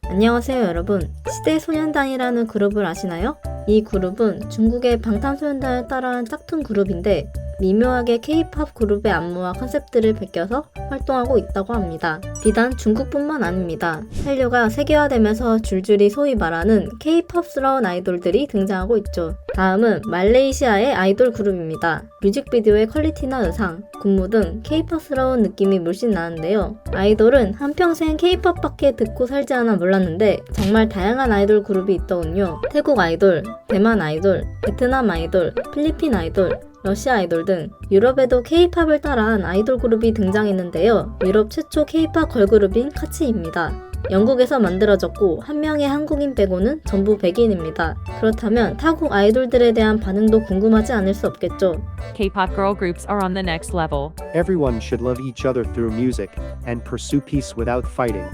안녕하세요 여러분. 시대소년단이라는 그룹을 아시나요? 이 그룹은 중국의 방탄소년단을 따라한 짝퉁 그룹인데 미묘하게 K-팝 그룹의 안무와 컨셉들을 베껴서 활동하고 있다고 합니다. 비단 중국뿐만 아닙니다. 한류가 세계화되면서 줄줄이 소위 말하는 K-팝스러운 아이돌들이 등장하고 있죠. 다음은 말레이시아의 아이돌 그룹입니다. 뮤직비디오의 퀄리티나 의상, 군무 등 K-팝스러운 느낌이 물씬 나는데요. 아이돌은 한평생 K-팝밖에 듣고 살지 않아 몰랐는데 정말 다양한 아이돌 그룹이 있더군요. 태국 아이돌, 대만 아이돌, 베트남 아이돌, 필리핀 아이돌, 러시아 아이돌 등 유럽에도 K-팝을 따라한 아이돌 그룹이 등장했는데요. 유럽 최초 K-팝 걸그룹인 카치입니다. 영국에서 만들어졌고 한 명의 한국인 빼고는 전부 백인입니다. 그렇다면 타국 아이돌들에 대한 반응도 궁금하지 않을 수 없겠죠. K-pop girl groups are on the next level. Everyone should love each other through music and pursue peace without fighting.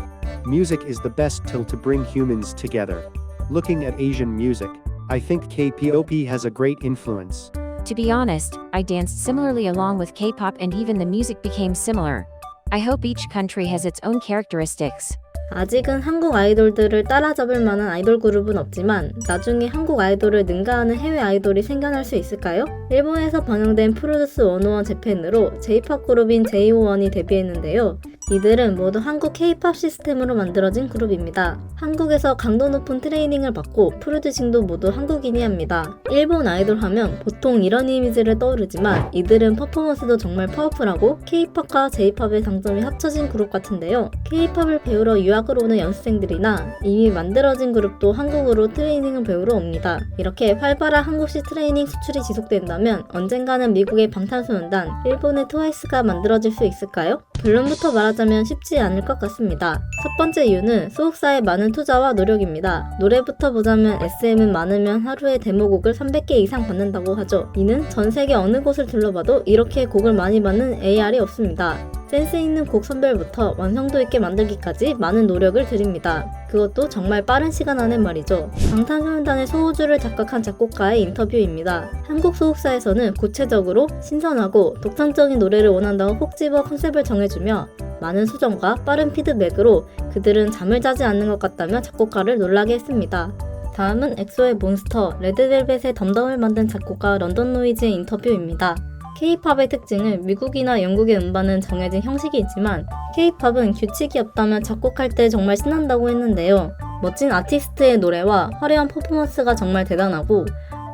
Music is the best tool to bring humans together. Looking at Asian music, I think K-pop has a great influence. To be honest, I danced similarly along with K-pop and even the music became similar. I hope each country has its own characteristics. 아직은 한국 아이돌들을 따라잡을 만한 아이돌 그룹은 없지만 나중에 한국 아이돌을 능가하는 해외 아이돌이 생겨날 수 있을까요? 일본에서 방영된 프로듀스 101 재팬으로 J-팝 그룹인 JO1이 데뷔했는데요. 이들은 모두 한국 K-팝 시스템으로 만들어진 그룹입니다. 한국에서 강도 높은 트레이닝을 받고 프로듀싱도 모두 한국인이 합니다. 일본 아이돌 하면 보통 이런 이미지를 떠오르지만 이들은 퍼포먼스도 정말 파워풀하고 K-팝과 J-팝의 장점이 합쳐진 그룹 같은데요. K-팝을 배우러 유학을 오는 연습생들이나 이미 만들어진 그룹도 한국으로 트레이닝을 배우러 옵니다. 이렇게 활발한 한국식 트레이닝 수출이 지속된다면 언젠가는 미국의 방탄소년단, 일본의 트와이스가 만들어질 수 있을까요? 결론부터 말하자면 쉽지 않을 것 같습니다. 첫 번째 이유는 소속사의 많은 투자와 노력입니다. 노래부터 보자면 SM은 많으면 하루에 데모곡을 300개 이상 받는다고 하죠. 이는 전 세계 어느 곳을 둘러봐도 이렇게 곡을 많이 받는 AR이 없습니다. 센스 있는 곡 선별부터 완성도 있게 만들기까지 많은 노력을 들입니다. 그것도 정말 빠른 시간 안에 말이죠. 방탄소년단의 소우주를 작곡한 작곡가의 인터뷰입니다. 한국 소속사에서는 구체적으로 신선하고 독창적인 노래를 원한다고 콕 집어 컨셉을 정해주며 많은 수정과 빠른 피드백으로 그들은 잠을 자지 않는 것 같다며 작곡가를 놀라게 했습니다. 다음은 엑소의 몬스터, 레드벨벳의 덤덤을 만든 작곡가 런던 노이즈의 인터뷰입니다. K-팝의 특징은 미국이나 영국의 음반은 정해진 형식이 있지만 K-팝은 규칙이 없다면 작곡할 때 정말 신난다고 했는데요. 멋진 아티스트의 노래와 화려한 퍼포먼스가 정말 대단하고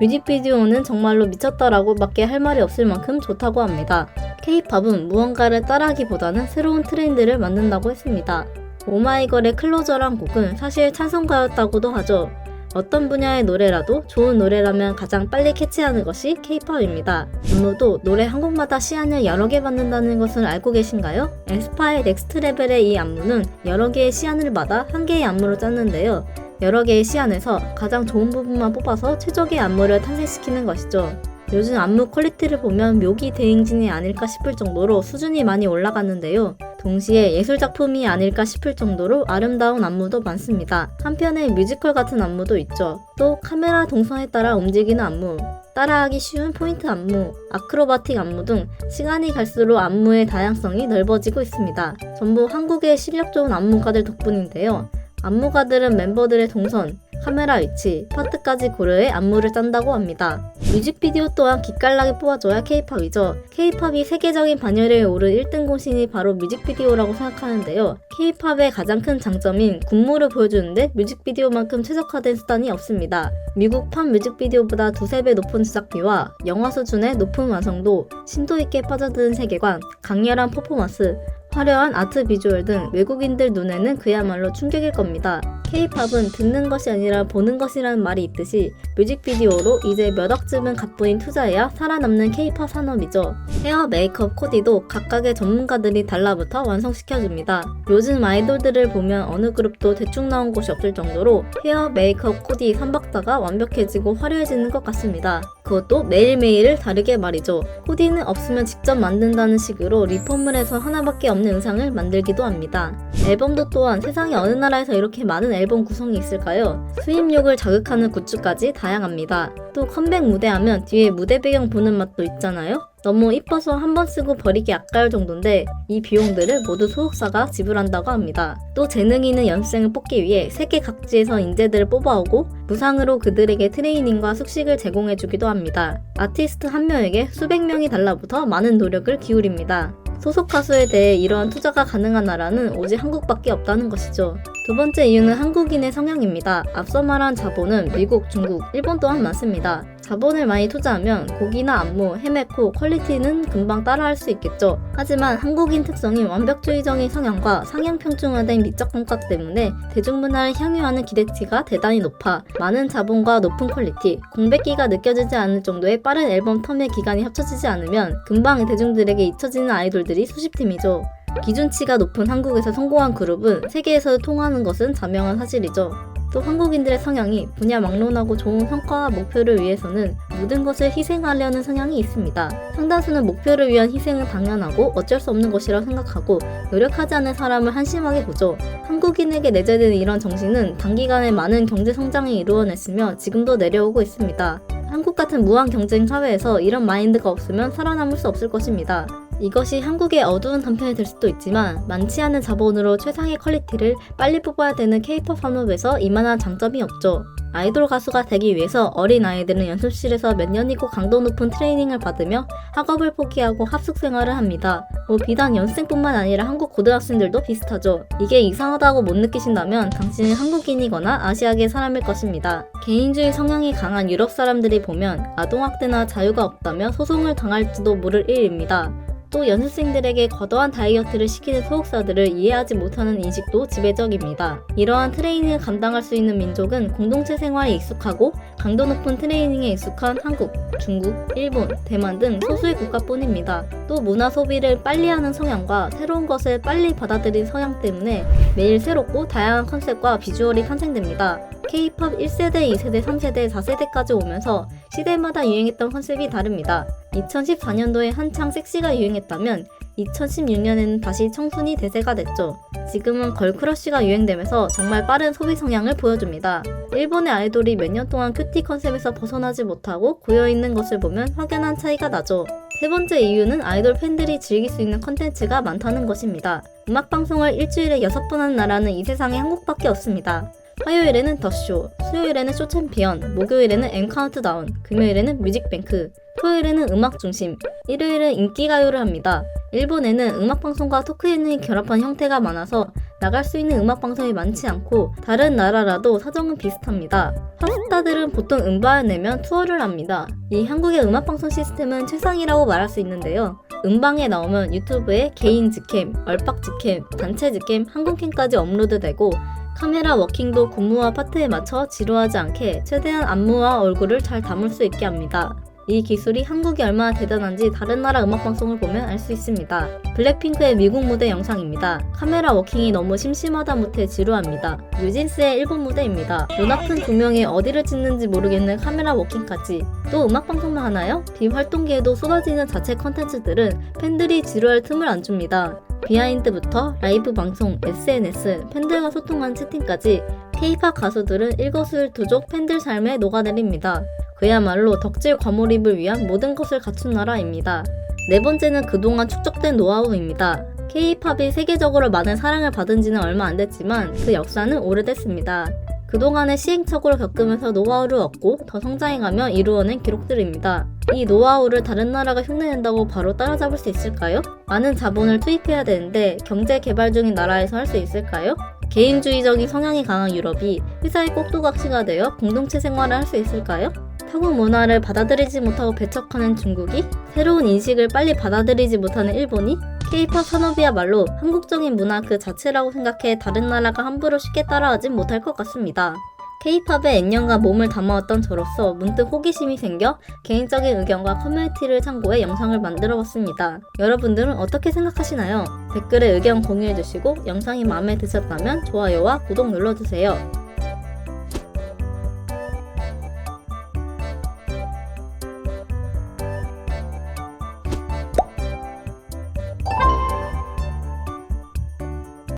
뮤직비디오는 정말로 미쳤다라고 밖에 할 말이 없을 만큼 좋다고 합니다. K-팝은 무언가를 따라하기보다는 새로운 트렌드를 만든다고 했습니다. 오마이걸의 클로저란 곡은 사실 찬송가였다고도 하죠. 어떤 분야의 노래라도 좋은 노래라면 가장 빨리 캐치하는 것이 K-팝입니다. 안무도 노래 한 곡마다 시안을 여러 개 받는다는 것을 알고 계신가요? 에스파의 넥스트 레벨의 이 안무는 여러 개의 시안을 받아 한 개의 안무로 짰는데요. 여러 개의 시안에서 가장 좋은 부분만 뽑아서 최적의 안무를 탄생시키는 것이죠. 요즘 안무 퀄리티를 보면 묘기 대행진이 아닐까 싶을 정도로 수준이 많이 올라갔는데요. 동시에 예술작품이 아닐까 싶을 정도로 아름다운 안무도 많습니다. 한편에 뮤지컬 같은 안무도 있죠. 또 카메라 동선에 따라 움직이는 안무, 따라하기 쉬운 포인트 안무, 아크로바틱 안무 등 시간이 갈수록 안무의 다양성이 넓어지고 있습니다. 전부 한국의 실력 좋은 안무가들 덕분인데요. 안무가들은 멤버들의 동선, 카메라 위치, 파트까지 고려해 안무를 짠다고 합니다. 뮤직비디오 또한 기깔나게 뽑아줘야 K-팝이죠. K-팝이 세계적인 반열에 오른 1등 공신이 바로 뮤직비디오라고 생각하는데요. K-팝의 가장 큰 장점인 군무를 보여주는데 뮤직비디오만큼 최적화된 수단이 없습니다. 미국 팝 뮤직비디오보다 두세 배 높은 제작비와 영화 수준의 높은 완성도, 심도 있게 빠져드는 세계관, 강렬한 퍼포먼스, 화려한 아트 비주얼 등 외국인들 눈에는 그야말로 충격일 겁니다. K-팝은 듣는 것이 아니라 보는 것이라는 말이 있듯이 뮤직비디오로 이제 몇 억쯤은 갓부인 투자해야 살아남는 K-팝 산업이죠. 헤어, 메이크업, 코디도 각각의 전문가들이 달라붙어 완성시켜줍니다. 요즘 아이돌들을 보면 어느 그룹도 대충 나온 곳이 없을 정도로 헤어, 메이크업, 코디 3박자가 완벽해지고 화려해지는 것 같습니다. 그것도 매일매일을 다르게 말이죠. 코디는 없으면 직접 만든다는 식으로 리폼을 해서 하나밖에 없는 의상을 만들기도 합니다. 앨범도 또한 세상에 어느 나라에서 이렇게 많은 앨범 구성이 있을까요? 수입욕을 자극하는 굿즈까지 다양합니다. 또 컴백 무대하면 뒤에 무대 배경 보는 맛도 있잖아요? 너무 이뻐서 한 번 쓰고 버리기 아까울 정도인데 이 비용들을 모두 소속사가 지불한다고 합니다. 또 재능 있는 연습생을 뽑기 위해 세계 각지에서 인재들을 뽑아오고 무상으로 그들에게 트레이닝과 숙식을 제공해주기도 합니다. 아티스트 한 명에게 수백 명이 달러부터 많은 노력을 기울입니다. 소속 가수에 대해 이러한 투자가 가능한 나라는 오직 한국밖에 없다는 것이죠. 두 번째 이유는 한국인의 성향입니다. 앞서 말한 자본은 미국, 중국, 일본 또한 많습니다. 자본을 많이 투자하면 곡이나 안무, 헤메코, 퀄리티는 금방 따라할 수 있겠죠. 하지만 한국인 특성인 완벽주의적인 성향과 상향평준화된 미적 감각 때문에 대중문화를 향유하는 기대치가 대단히 높아 많은 자본과 높은 퀄리티, 공백기가 느껴지지 않을 정도의 빠른 앨범 텀의 기간이 합쳐지지 않으면 금방 대중들에게 잊혀지는 아이돌들이 수십 팀이죠. 기준치가 높은 한국에서 성공한 그룹은 세계에서 통하는 것은 자명한 사실이죠. 또 한국인들의 성향이 분야 막론하고 좋은 성과와 목표를 위해서는 모든 것을 희생하려는 성향이 있습니다. 상당수는 목표를 위한 희생은 당연하고 어쩔 수 없는 것이라 생각하고 노력하지 않는 사람을 한심하게 보죠. 한국인에게 내재된 이런 정신은 단기간에 많은 경제 성장을 이루어냈으며 지금도 내려오고 있습니다. 한국 같은 무한 경쟁 사회에서 이런 마인드가 없으면 살아남을 수 없을 것입니다. 이것이 한국의 어두운 단편이 될 수도 있지만 많지 않은 자본으로 최상의 퀄리티를 빨리 뽑아야 되는 K-POP 산업에서 이만한 장점이 없죠. 아이돌 가수가 되기 위해서 어린 아이들은 연습실에서 몇 년이고 강도 높은 트레이닝을 받으며 학업을 포기하고 합숙 생활을 합니다. 비단 연습생뿐만 아니라 한국 고등학생들도 비슷하죠. 이게 이상하다고 못 느끼신다면 당신은 한국인이거나 아시아계 사람일 것입니다. 개인주의 성향이 강한 유럽 사람들이 보면 아동학대나 자유가 없다며 소송을 당할지도 모를 일입니다. 또 연습생들에게 과도한 다이어트를 시키는 소속사들을 이해하지 못하는 인식도 지배적입니다. 이러한 트레이닝을 감당할 수 있는 민족은 공동체 생활에 익숙하고 강도 높은 트레이닝에 익숙한 한국, 중국, 일본, 대만 등 소수의 국가뿐입니다. 또 문화 소비를 빨리 하는 성향과 새로운 것을 빨리 받아들인 성향 때문에 매일 새롭고 다양한 컨셉과 비주얼이 탄생됩니다. K-POP 1세대, 2세대, 3세대, 4세대까지 오면서 시대마다 유행했던 컨셉이 다릅니다. 2014년도에 한창 섹시가 유행했다면 2016년에는 다시 청순이 대세가 됐죠. 지금은 걸크러쉬가 유행되면서 정말 빠른 소비 성향을 보여줍니다. 일본의 아이돌이 몇 년 동안 큐티 컨셉에서 벗어나지 못하고 고여있는 것을 보면 확연한 차이가 나죠. 세 번째 이유는 아이돌 팬들이 즐길 수 있는 컨텐츠가 많다는 것입니다. 음악방송을 일주일에 6번 하는 나라는 이 세상에 한국밖에 없습니다. 화요일에는 더쇼, 수요일에는 쇼챔피언, 목요일에는 M카운트다운, 금요일에는 뮤직뱅크, 토요일에는 음악중심, 일요일은 인기가요를 합니다. 일본에는 음악방송과 토크 예능이 결합한 형태가 많아서 나갈 수 있는 음악방송이 많지 않고 다른 나라라도 사정은 비슷합니다. 팝스타들은 보통 음반을 내면 투어를 합니다. 이 한국의 음악방송 시스템은 최상이라고 말할 수 있는데요. 음방에 나오면 유튜브에 개인 직캠, 얼빡 직캠, 단체 직캠, 항공캠까지 업로드되고 카메라 워킹도 군무와 파트에 맞춰 지루하지 않게 최대한 안무와 얼굴을 잘 담을 수 있게 합니다. 이 기술이 한국이 얼마나 대단한지 다른 나라 음악방송을 보면 알 수 있습니다. 블랙핑크의 미국 무대 영상입니다. 카메라 워킹이 너무 심심하다 못해 지루합니다. 뉴진스의 일본 무대입니다. 눈 아픈 두 명이 어디를 찍는지 모르겠는 카메라 워킹까지. 또 음악방송만 하나요? 비활동기에도 쏟아지는 자체 컨텐츠들은 팬들이 지루할 틈을 안 줍니다. 비하인드부터 라이브 방송, SNS, 팬들과 소통하는 채팅까지 K-POP 가수들은 일거수일투족 팬들 삶에 녹아내립니다. 그야말로 덕질 과몰입을 위한 모든 것을 갖춘 나라입니다. 네 번째는 그동안 축적된 노하우입니다. K-POP이 세계적으로 많은 사랑을 받은 지는 얼마 안 됐지만 그 역사는 오래됐습니다. 그동안의 시행착오를 겪으면서 노하우를 얻고 더 성장해가며 이루어낸 기록들입니다. 이 노하우를 다른 나라가 흉내낸다고 바로 따라잡을 수 있을까요? 많은 자본을 투입해야 되는데 경제 개발 중인 나라에서 할 수 있을까요? 개인주의적인 성향이 강한 유럽이 회사의 꼭두각시가 되어 공동체 생활을 할 수 있을까요? 타국 문화를 받아들이지 못하고 배척하는 중국이? 새로운 인식을 빨리 받아들이지 못하는 일본이? K-POP 산업이야말로 한국적인 문화 그 자체라고 생각해 다른 나라가 함부로 쉽게 따라하진 못할 것 같습니다. K-POP에 N년간 몸을 담아왔던 저로서 문득 호기심이 생겨 개인적인 의견과 커뮤니티를 참고해 영상을 만들어봤습니다. 여러분들은 어떻게 생각하시나요? 댓글에 의견 공유해주시고 영상이 마음에 드셨다면 좋아요와 구독 눌러주세요.